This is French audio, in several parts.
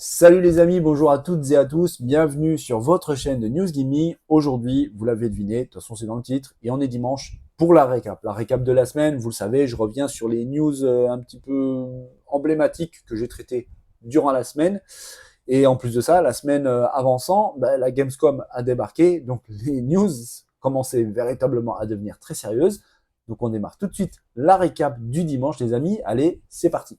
Salut les amis, bonjour à toutes et à tous, bienvenue sur votre chaîne de News Gimme. Aujourd'hui, vous l'avez deviné, de toute façon c'est dans le titre, et on est dimanche pour la récap. La récap de la semaine, vous le savez, je reviens sur les news un petit peu emblématiques que j'ai traitées durant la semaine. Et en plus de ça, la semaine avançant, la Gamescom a débarqué, donc les news commençaient véritablement à devenir très sérieuses. Donc on démarre tout de suite la récap du dimanche les amis, allez, c'est parti.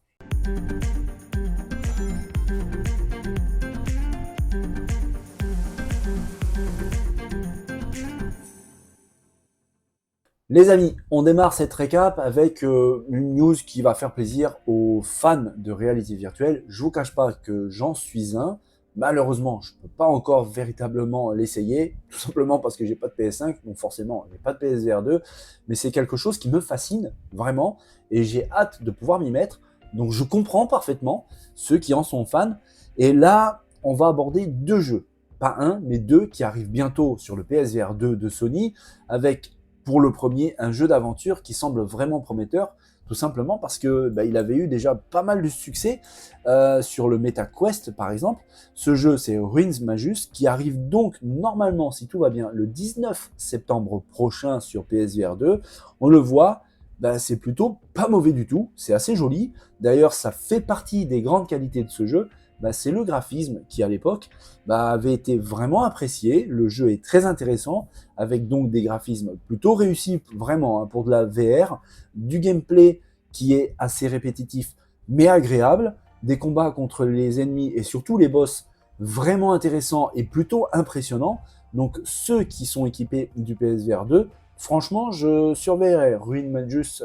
Les amis, on démarre cette récap avec une news qui va faire plaisir aux fans de réalité virtuelle. Je vous cache pas que j'en suis un. Malheureusement, je ne peux pas encore véritablement l'essayer, tout simplement parce que j'ai pas de PS5, donc forcément, j'ai pas de PSVR 2, mais c'est quelque chose qui me fascine vraiment et j'ai hâte de pouvoir m'y mettre. Donc je comprends parfaitement ceux qui en sont fans. Et là, on va aborder deux jeux, pas un, mais deux qui arrivent bientôt sur le PSVR 2 de Sony avec pour le premier, un jeu d'aventure qui semble vraiment prometteur, tout simplement parce que il avait eu déjà pas mal de succès sur le MetaQuest par exemple. Ce jeu, c'est Ruins Magus, qui arrive donc normalement, si tout va bien, le 19 septembre prochain sur PSVR 2. On le voit, c'est plutôt pas mauvais du tout, c'est assez joli. D'ailleurs, ça fait partie des grandes qualités de ce jeu. C'est le graphisme qui, à l'époque, avait été vraiment apprécié. Le jeu est très intéressant, avec donc des graphismes plutôt réussis, vraiment, pour de la VR, du gameplay qui est assez répétitif, mais agréable, des combats contre les ennemis et surtout les boss vraiment intéressants et plutôt impressionnants. Donc ceux qui sont équipés du PSVR 2, franchement, je surveillerai Ruin Magus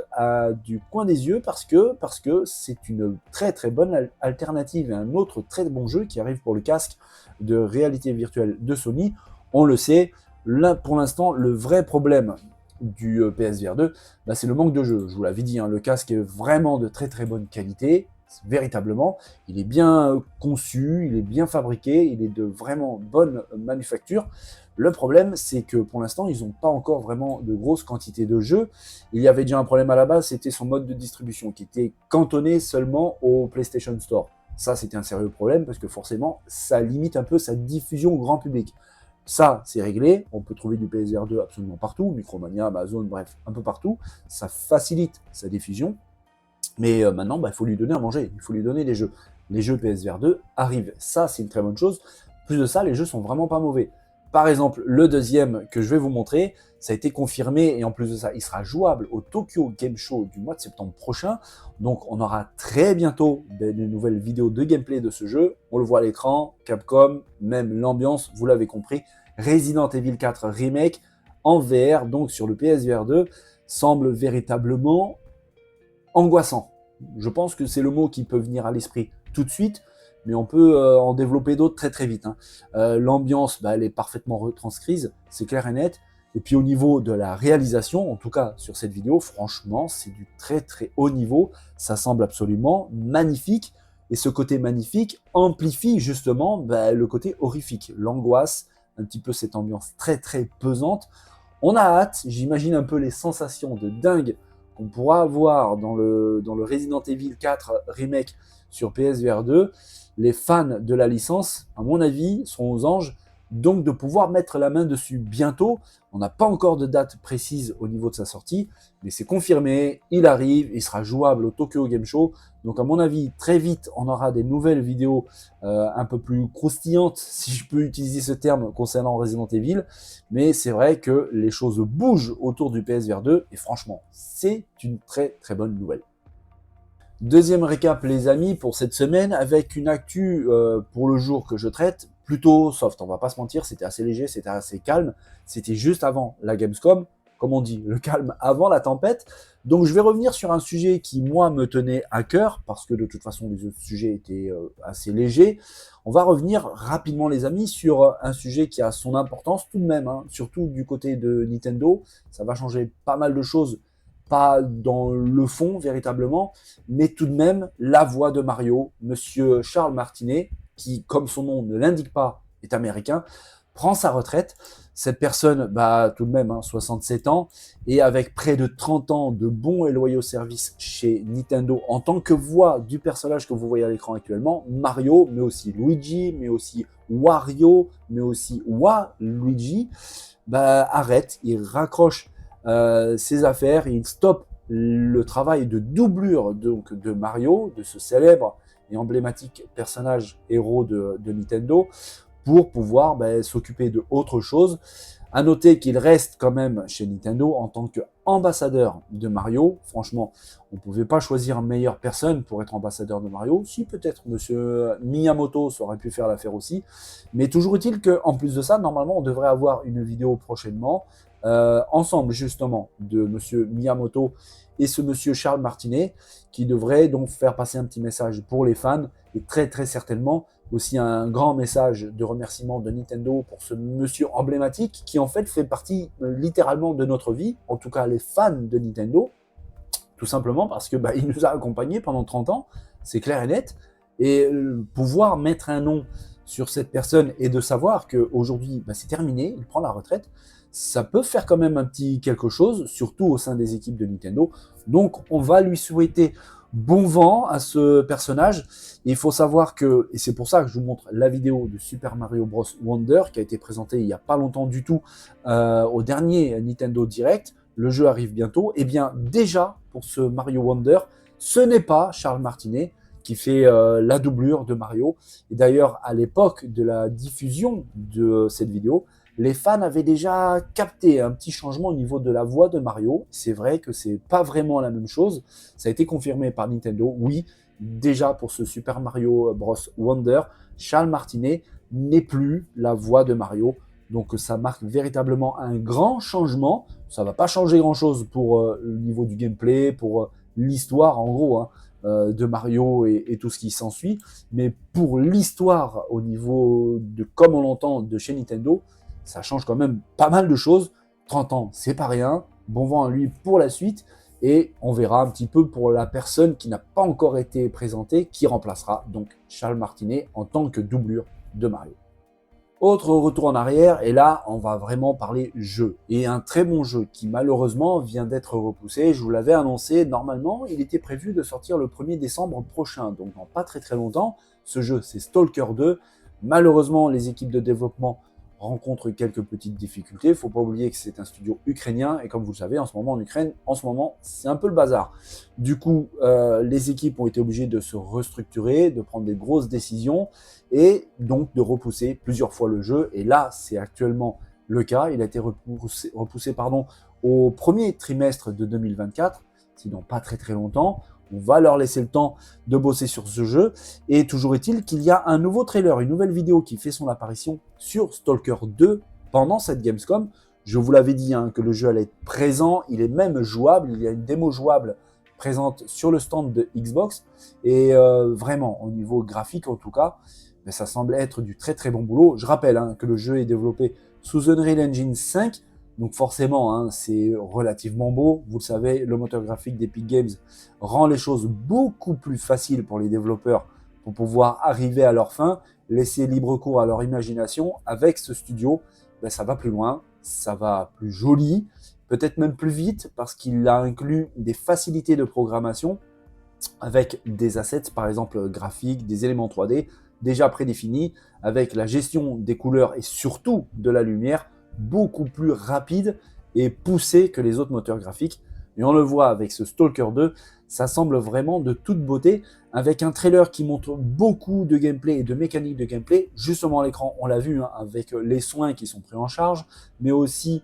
du coin des yeux parce que c'est une très très bonne alternative et un autre très bon jeu qui arrive pour le casque de réalité virtuelle de Sony. On le sait, là pour l'instant, le vrai problème du PSVR 2, c'est le manque de jeu. Je vous l'avais dit, le casque est vraiment de très très bonne qualité, véritablement. Il est bien conçu, il est bien fabriqué, il est de vraiment bonne manufacture. Le problème, c'est que pour l'instant, ils n'ont pas encore vraiment de grosses quantités de jeux. Il y avait déjà un problème à la base, c'était son mode de distribution qui était cantonné seulement au PlayStation Store. Ça, c'était un sérieux problème parce que forcément, ça limite un peu sa diffusion au grand public. Ça, c'est réglé. On peut trouver du PSVR 2 absolument partout, Micromania, Amazon, bref, un peu partout. Ça facilite sa diffusion. Mais maintenant, il faut lui donner à manger, il faut lui donner des jeux. Les jeux PSVR 2 arrivent. Ça, c'est une très bonne chose. Plus de ça, les jeux sont vraiment pas mauvais. Par exemple, le deuxième que je vais vous montrer, ça a été confirmé et en plus de ça, il sera jouable au Tokyo Game Show du mois de septembre prochain. Donc on aura très bientôt de nouvelles vidéos de gameplay de ce jeu. On le voit à l'écran, Capcom, même l'ambiance, vous l'avez compris. Resident Evil 4 Remake en VR, donc sur le PSVR 2, semble véritablement angoissant. Je pense que c'est le mot qui peut venir à l'esprit tout de suite, mais on peut en développer d'autres très très vite. L'ambiance, elle est parfaitement retranscrite, c'est clair et net. Et puis au niveau de la réalisation, en tout cas sur cette vidéo, franchement, c'est du très très haut niveau. Ça semble absolument magnifique. Et ce côté magnifique amplifie justement le côté horrifique, l'angoisse, un petit peu cette ambiance très très pesante. On a hâte, j'imagine un peu les sensations de dingue qu'on pourra avoir dans le Resident Evil 4 Remake sur PSVR 2. Les fans de la licence, à mon avis, seront aux anges, donc de pouvoir mettre la main dessus bientôt. On n'a pas encore de date précise au niveau de sa sortie, mais c'est confirmé, il arrive, il sera jouable au Tokyo Game Show. Donc à mon avis, très vite, on aura des nouvelles vidéos un peu plus croustillantes, si je peux utiliser ce terme concernant Resident Evil. Mais c'est vrai que les choses bougent autour du PSVR 2 et franchement, c'est une très très bonne nouvelle. Deuxième récap les amis pour cette semaine avec une actu pour le jour que je traite, plutôt soft, on va pas se mentir, c'était assez léger, c'était assez calme, c'était juste avant la Gamescom, comme on dit, le calme avant la tempête. Donc je vais revenir sur un sujet qui moi me tenait à cœur, parce que de toute façon les autres sujets étaient assez légers. On va revenir rapidement les amis sur un sujet qui a son importance tout de même, surtout du côté de Nintendo, ça va changer pas mal de choses, pas dans le fond véritablement, mais tout de même la voix de Mario, monsieur Charles Martinet, qui, comme son nom ne l'indique pas, est américain. prend sa retraite. Cette personne, bah, tout de même, 67 ans, et avec près de 30 ans de bons et loyaux services chez Nintendo en tant que voix du personnage que vous voyez à l'écran actuellement, Mario, mais aussi Luigi, mais aussi Wario, mais aussi Waluigi, bah, arrête, il raccroche ses affaires, il stoppe le travail de doublure donc, de Mario, de ce célèbre et emblématique personnage héros de Nintendo, pour pouvoir s'occuper de autre chose. À noter qu'il reste quand même chez Nintendo en tant qu'ambassadeur de Mario. Franchement, on ne pouvait pas choisir meilleure personne pour être ambassadeur de Mario. Si peut-être Monsieur Miyamoto ça aurait pu faire l'affaire aussi. Mais toujours est-il qu'en plus de ça, normalement, on devrait avoir une vidéo prochainement ensemble justement de Monsieur Miyamoto et ce Monsieur Charles Martinet qui devrait donc faire passer un petit message pour les fans et très certainement aussi un grand message de remerciement de Nintendo pour ce monsieur emblématique qui en fait partie littéralement de notre vie, en tout cas les fans de Nintendo, tout simplement parce que il nous a accompagnés pendant 30 ans, c'est clair et net, et pouvoir mettre un nom sur cette personne et de savoir qu'aujourd'hui c'est terminé, il prend la retraite, ça peut faire quand même un petit quelque chose, surtout au sein des équipes de Nintendo. Donc on va lui souhaiter bon vent à ce personnage. Et il faut savoir que, et c'est pour ça que je vous montre la vidéo de Super Mario Bros. Wonder qui a été présentée il n'y a pas longtemps du tout au dernier Nintendo Direct. Le jeu arrive bientôt. Et bien déjà, pour ce Mario Wonder, ce n'est pas Charles Martinet qui fait la doublure de Mario. Et d'ailleurs, à l'époque de la diffusion de cette vidéo, les fans avaient déjà capté un petit changement au niveau de la voix de Mario. C'est vrai que c'est pas vraiment la même chose. Ça a été confirmé par Nintendo. Oui, déjà pour ce Super Mario Bros. Wonder, Charles Martinet n'est plus la voix de Mario. Donc ça marque véritablement un grand changement. Ça va pas changer grand-chose pour le niveau du gameplay, pour l'histoire en gros, de Mario et tout ce qui s'ensuit. Mais pour l'histoire au niveau de comme on l'entend de chez Nintendo, ça change quand même pas mal de choses. 30 ans, c'est pas rien. Bon vent à lui pour la suite. Et on verra un petit peu pour la personne qui n'a pas encore été présentée, qui remplacera donc Charles Martinet en tant que doublure de Mario. Autre retour en arrière, et là, on va vraiment parler jeu. Et un très bon jeu qui, malheureusement, vient d'être repoussé. Je vous l'avais annoncé, normalement, il était prévu de sortir le 1er décembre prochain, donc dans pas très longtemps. Ce jeu, c'est Stalker 2. Malheureusement, les équipes de développement rencontrent quelques petites difficultés. Il ne faut pas oublier que c'est un studio ukrainien, et comme vous le savez, en ce moment en Ukraine, c'est un peu le bazar. Du coup, les équipes ont été obligées de se restructurer, de prendre des grosses décisions, et donc de repousser plusieurs fois le jeu. Et là, c'est actuellement le cas. Il a été repoussé au premier trimestre de 2024, sinon pas très longtemps. On va leur laisser le temps de bosser sur ce jeu. Et toujours est-il qu'il y a un nouveau trailer, une nouvelle vidéo qui fait son apparition sur Stalker 2 pendant cette Gamescom. Je vous l'avais dit que le jeu allait être présent, il est même jouable, il y a une démo jouable présente sur le stand de Xbox. Et vraiment, au niveau graphique en tout cas, ça semble être du très bon boulot. Je rappelle que le jeu est développé sous Unreal Engine 5. Donc forcément, c'est relativement beau. Vous le savez, le moteur graphique d'Epic Games rend les choses beaucoup plus faciles pour les développeurs pour pouvoir arriver à leur fin, laisser libre cours à leur imagination. Avec ce studio, ça va plus loin, ça va plus joli, peut-être même plus vite parce qu'il a inclus des facilités de programmation avec des assets, par exemple graphiques, des éléments 3D déjà prédéfinis, avec la gestion des couleurs et surtout de la lumière beaucoup plus rapide et poussé que les autres moteurs graphiques. Et on le voit avec ce Stalker 2, ça semble vraiment de toute beauté, avec un trailer qui montre beaucoup de gameplay et de mécanique de gameplay, justement à l'écran, on l'a vu, avec les soins qui sont pris en charge, mais aussi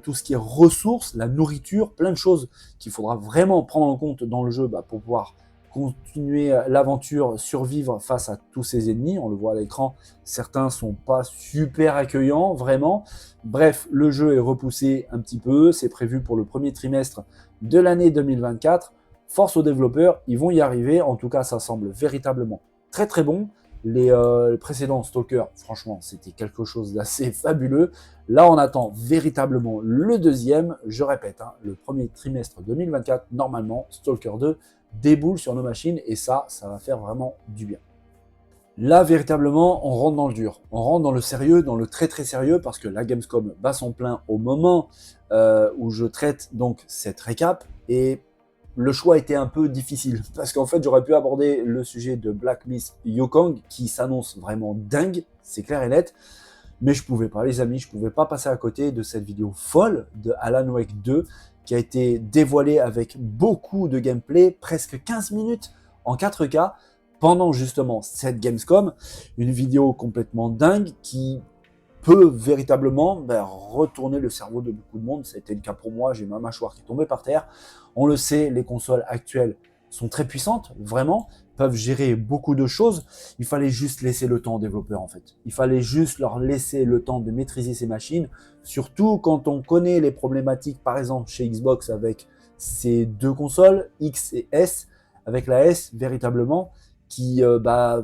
tout ce qui est ressources, la nourriture, plein de choses qu'il faudra vraiment prendre en compte dans le jeu pour pouvoir continuer l'aventure, survivre face à tous ces ennemis. On le voit à l'écran, certains sont pas super accueillants, vraiment. Bref, le jeu est repoussé un petit peu, c'est prévu pour le premier trimestre de l'année 2024. Force aux développeurs, ils vont y arriver. En tout cas, ça semble véritablement très bon. Les précédents Stalker, franchement, c'était quelque chose d'assez fabuleux. Là, on attend véritablement le deuxième. Je répète, le premier trimestre 2024, normalement, Stalker 2 déboule sur nos machines et ça va faire vraiment du bien. Là, véritablement, on rentre dans le dur. On rentre dans le sérieux, dans le très très sérieux, parce que la Gamescom bat son plein au moment où je traite donc cette récap. Et le choix était un peu difficile, parce qu'en fait, j'aurais pu aborder le sujet de Black Myth Wukong, qui s'annonce vraiment dingue, c'est clair et net. Mais je pouvais pas, les amis, je pouvais pas passer à côté de cette vidéo folle de Alan Wake 2, qui a été dévoilée avec beaucoup de gameplay, presque 15 minutes en 4K, pendant justement cette Gamescom, une vidéo complètement dingue qui peut véritablement retourner le cerveau de beaucoup de monde. Ça a été le cas pour moi, j'ai ma mâchoire qui est tombée par terre. On le sait, les consoles actuelles sont très puissantes, vraiment, peuvent gérer beaucoup de choses. Il fallait juste laisser le temps aux développeurs en fait. Il fallait juste leur laisser le temps de maîtriser ces machines, surtout quand on connaît les problématiques, par exemple chez Xbox avec ces deux consoles, X et S, avec la S véritablement, qui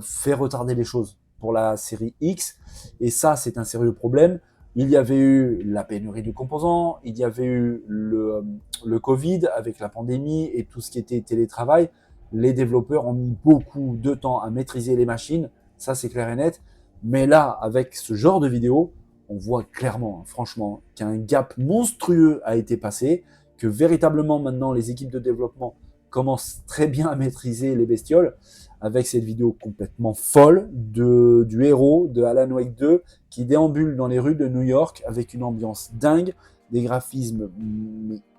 fait retarder les choses pour la série X. Et ça, c'est un sérieux problème. Il y avait eu la pénurie de composants, il y avait eu le Covid avec la pandémie et tout ce qui était télétravail. Les développeurs ont mis beaucoup de temps à maîtriser les machines, ça c'est clair et net. Mais là, avec ce genre de vidéo, on voit clairement, franchement, qu'un gap monstrueux a été passé, que véritablement maintenant les équipes de développement commencent très bien à maîtriser les bestioles, avec cette vidéo complètement folle du héros de Alan Wake 2 qui déambule dans les rues de New York avec une ambiance dingue, des graphismes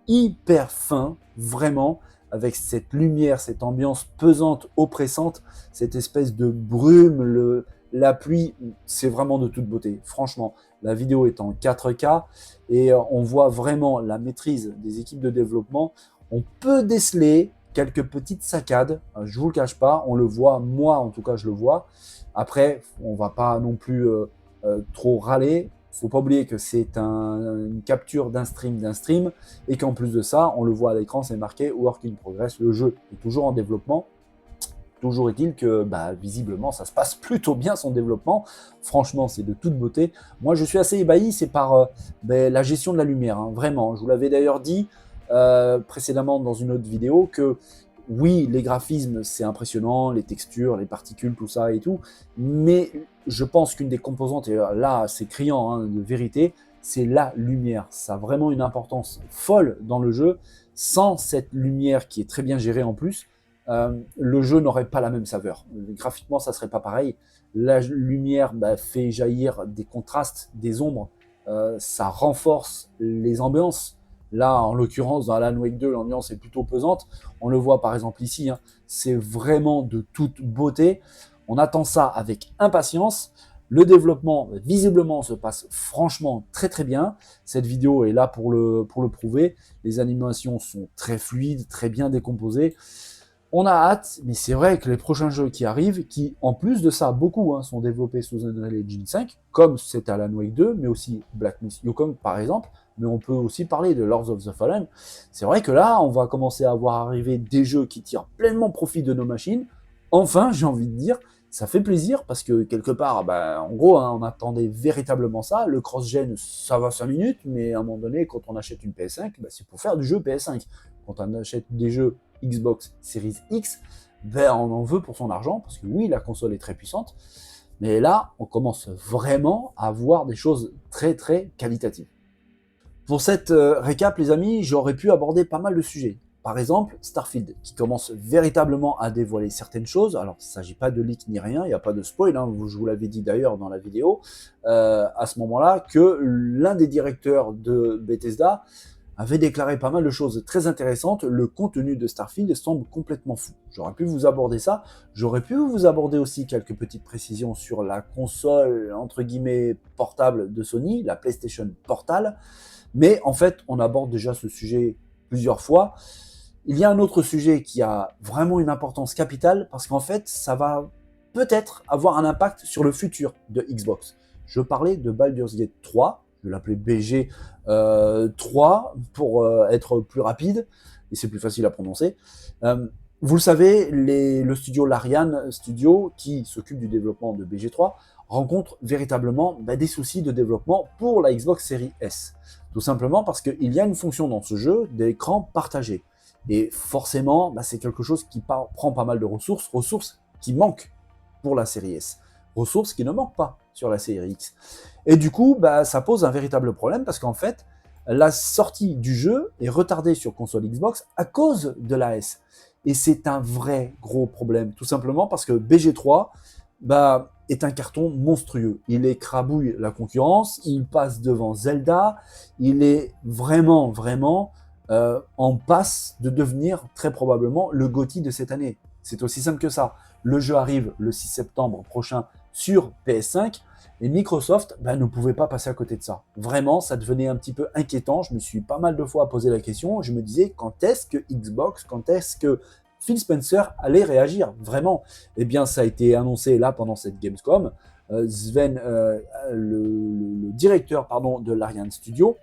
hyper fins, vraiment, avec cette lumière, cette ambiance pesante, oppressante, cette espèce de brume, la pluie, c'est vraiment de toute beauté. Franchement, la vidéo est en 4K et on voit vraiment la maîtrise des équipes de développement. On peut déceler quelques petites saccades, je vous le cache pas, on le voit, moi en tout cas je le vois. Après, on va pas non plus trop râler. Faut pas oublier que c'est une capture d'un stream, et qu'en plus de ça, on le voit à l'écran, c'est marqué Work in Progress. Le jeu est toujours en développement. Toujours est-il que visiblement ça se passe plutôt bien son développement. Franchement, c'est de toute beauté. Moi, je suis assez ébahi, c'est par la gestion de la lumière, hein, vraiment. Je vous l'avais d'ailleurs dit précédemment dans une autre vidéo que oui, les graphismes, c'est impressionnant, les textures, les particules, tout ça et tout, mais je pense qu'une des composantes, et là c'est criant hein, de vérité, c'est la lumière. Ça a vraiment une importance folle dans le jeu. Sans cette lumière qui est très bien gérée en plus, le jeu n'aurait pas la même saveur. Graphiquement, ça serait pas pareil. La lumière fait jaillir des contrastes, des ombres, ça renforce les ambiances. Là, en l'occurrence, dans Alan Wake 2, l'ambiance est plutôt pesante. On le voit par exemple ici, hein, c'est vraiment de toute beauté. On attend ça avec impatience. Le développement, visiblement, se passe franchement très très bien. Cette vidéo est là pour le prouver. Les animations sont très fluides, très bien décomposées. On a hâte, mais c'est vrai que les prochains jeux qui arrivent, qui en plus de ça, beaucoup sont développés sous Unreal Engine 5, comme c'est Alan Wake 2, mais aussi Black Myth Wukong par exemple, mais on peut aussi parler de Lords of the Fallen. C'est vrai que là, on va commencer à voir arriver des jeux qui tirent pleinement profit de nos machines. Enfin, j'ai envie de dire, ça fait plaisir parce que quelque part, en gros, on attendait véritablement ça. Le cross-gen, ça va 5 minutes, mais à un moment donné, quand on achète une PS5, c'est pour faire du jeu PS5. Quand on achète des jeux Xbox Series X, on en veut pour son argent, parce que oui, la console est très puissante, mais là, on commence vraiment à voir des choses très très qualitatives. Pour cette récap, les amis, j'aurais pu aborder pas mal de sujets. Par exemple, Starfield, qui commence véritablement à dévoiler certaines choses. Alors, il ne s'agit pas de leak ni rien, il n'y a pas de spoil, hein, je vous l'avais dit d'ailleurs dans la vidéo, à ce moment-là, que l'un des directeurs de Bethesda avait déclaré pas mal de choses très intéressantes. Le contenu de Starfield semble complètement fou. J'aurais pu vous aborder ça. J'aurais pu vous aborder aussi quelques petites précisions sur la console, entre guillemets, portable de Sony, la PlayStation Portal. Mais en fait, on aborde déjà ce sujet plusieurs fois. Il y a un autre sujet qui a vraiment une importance capitale, parce qu'en fait, ça va peut-être avoir un impact sur le futur de Xbox. Je parlais de Baldur's Gate 3, je vais l'appeler BG 3 pour être plus rapide, et c'est plus facile à prononcer. Vous le savez, le studio Larian Studio, qui s'occupe du développement de BG3, rencontre véritablement des soucis de développement pour la Xbox Series S. Tout simplement parce qu'il y a une fonction dans ce jeu d'écran partagé. Et forcément, c'est quelque chose qui prend pas mal de ressources qui manquent pour la série S. ressources qui ne manquent pas sur la série X. Et du coup, ça pose un véritable problème parce qu'en fait, la sortie du jeu est retardée sur console Xbox à cause de la S. Et c'est un vrai gros problème, tout simplement parce que BG3 est un carton monstrueux. Il écrabouille la concurrence, il passe devant Zelda, il est vraiment, vraiment en passe de devenir très probablement le GOTY de cette année. C'est aussi simple que ça. Le jeu arrive le 6 septembre prochain sur PS5 et Microsoft ne pouvait pas passer à côté de ça. Vraiment, ça devenait un petit peu inquiétant. Je me suis pas mal de fois posé la question. Je me disais, quand est-ce que Xbox, quand est-ce que Phil Spencer allait réagir vraiment? Eh bien, ça a été annoncé là pendant cette Gamescom. Sven, le directeur de l'Ariane Studio,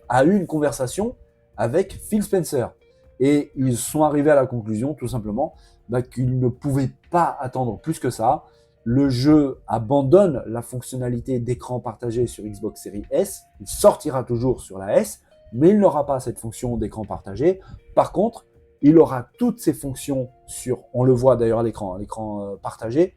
a eu une conversation avec Phil Spencer. Et ils sont arrivés à la conclusion, tout simplement, qu'ils ne pouvaient pas attendre plus que ça. Le jeu abandonne la fonctionnalité d'écran partagé sur Xbox Series S. Il sortira toujours sur la S, mais il n'aura pas cette fonction d'écran partagé. Par contre, il aura toutes ces fonctions on le voit d'ailleurs à l'écran partagé,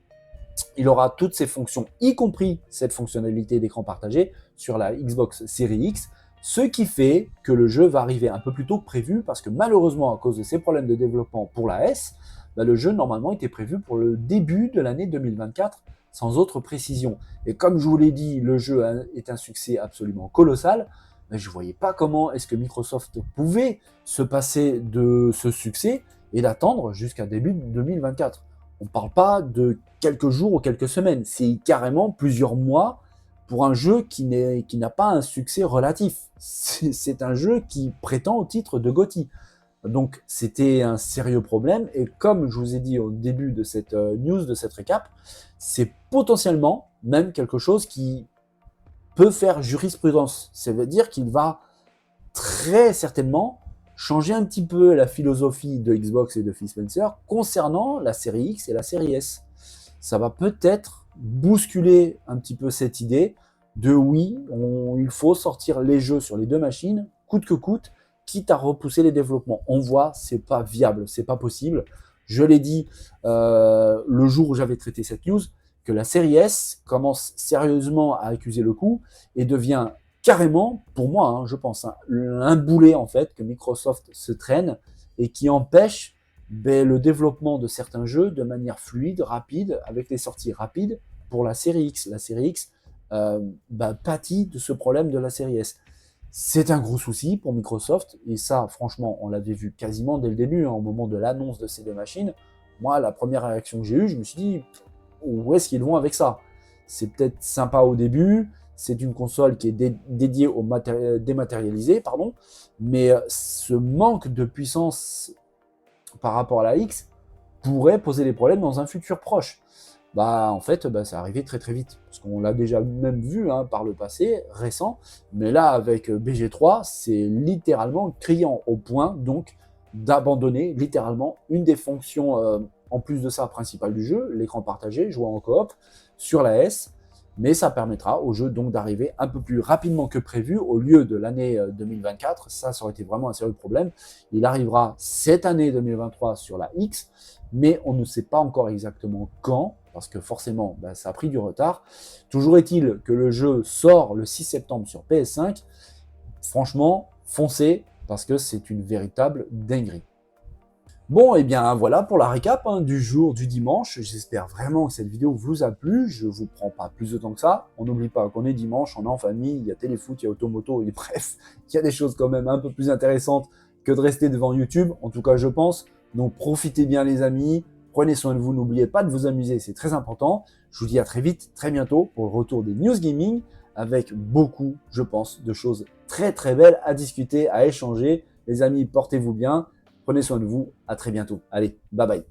il aura toutes ces fonctions, y compris cette fonctionnalité d'écran partagé sur la Xbox Series X, ce qui fait que le jeu va arriver un peu plus tôt que prévu, parce que malheureusement, à cause de ces problèmes de développement pour la S, le jeu normalement était prévu pour le début de l'année 2024, sans autre précision. Et comme je vous l'ai dit, le jeu est un succès absolument colossal, je ne voyais pas comment est-ce que Microsoft pouvait se passer de ce succès et d'attendre jusqu'à début 2024. On ne parle pas de quelques jours ou quelques semaines, c'est carrément plusieurs mois pour un jeu qui n'a pas un succès relatif. C'est un jeu qui prétend au titre de GOTY. Donc c'était un sérieux problème, et comme je vous ai dit au début de cette news, de cette récap, c'est potentiellement même quelque chose qui peut faire jurisprudence. Ça veut dire qu'il va très certainement changer un petit peu la philosophie de Xbox et de Phil Spencer concernant la série X et la série S. Ça va peut-être bousculer un petit peu cette idée de oui, il faut sortir les jeux sur les deux machines, coûte que coûte, quitte à repousser les développements. On voit, c'est pas viable, c'est pas possible. Je l'ai dit le jour où j'avais traité cette news, que la série S commence sérieusement à accuser le coup et devient carrément, pour moi, je pense, un boulet en fait que Microsoft se traîne et qui empêche le développement de certains jeux de manière fluide, rapide, avec les sorties rapides pour la série X. La série X pâtit de ce problème de la série S. C'est un gros souci pour Microsoft, et ça, franchement, on l'avait vu quasiment dès le début, au moment de l'annonce de ces deux machines. Moi, la première réaction que j'ai eue, je me suis dit, où est-ce qu'ils vont avec ça? C'est peut-être sympa au début, c'est une console qui est dédiée au dématérialisé, mais ce manque de puissance par rapport à la X pourrait poser des problèmes dans un futur proche. En fait, ça arrivait très très vite, parce qu'on l'a déjà même vu par le passé, récent, mais là, avec BG3, c'est littéralement criant au point, donc, d'abandonner littéralement une des fonctions, en plus de ça, principale du jeu, l'écran partagé, jouer en coop, sur la S, mais ça permettra au jeu donc d'arriver un peu plus rapidement que prévu, au lieu de l'année 2024, ça aurait été vraiment un sérieux problème. Il arrivera cette année 2023 sur la X, mais on ne sait pas encore exactement quand, parce que forcément, ça a pris du retard. Toujours est-il que le jeu sort le 6 septembre sur PS5. Franchement, foncez, parce que c'est une véritable dinguerie. Bon, et bien voilà pour la récap du jour du dimanche. J'espère vraiment que cette vidéo vous a plu. Je vous prends pas plus de temps que ça. On n'oublie pas qu'on est dimanche, on est en famille, il y a téléfoot, il y a automoto, et bref, il y a des choses quand même un peu plus intéressantes que de rester devant YouTube, en tout cas je pense. Donc profitez bien les amis, prenez soin de vous, n'oubliez pas de vous amuser, c'est très important. Je vous dis à très vite, très bientôt pour le retour des news gaming, avec beaucoup, je pense, de choses très très belles à discuter, à échanger. Les amis, portez-vous bien. Prenez soin de vous, à très bientôt. Allez, bye bye.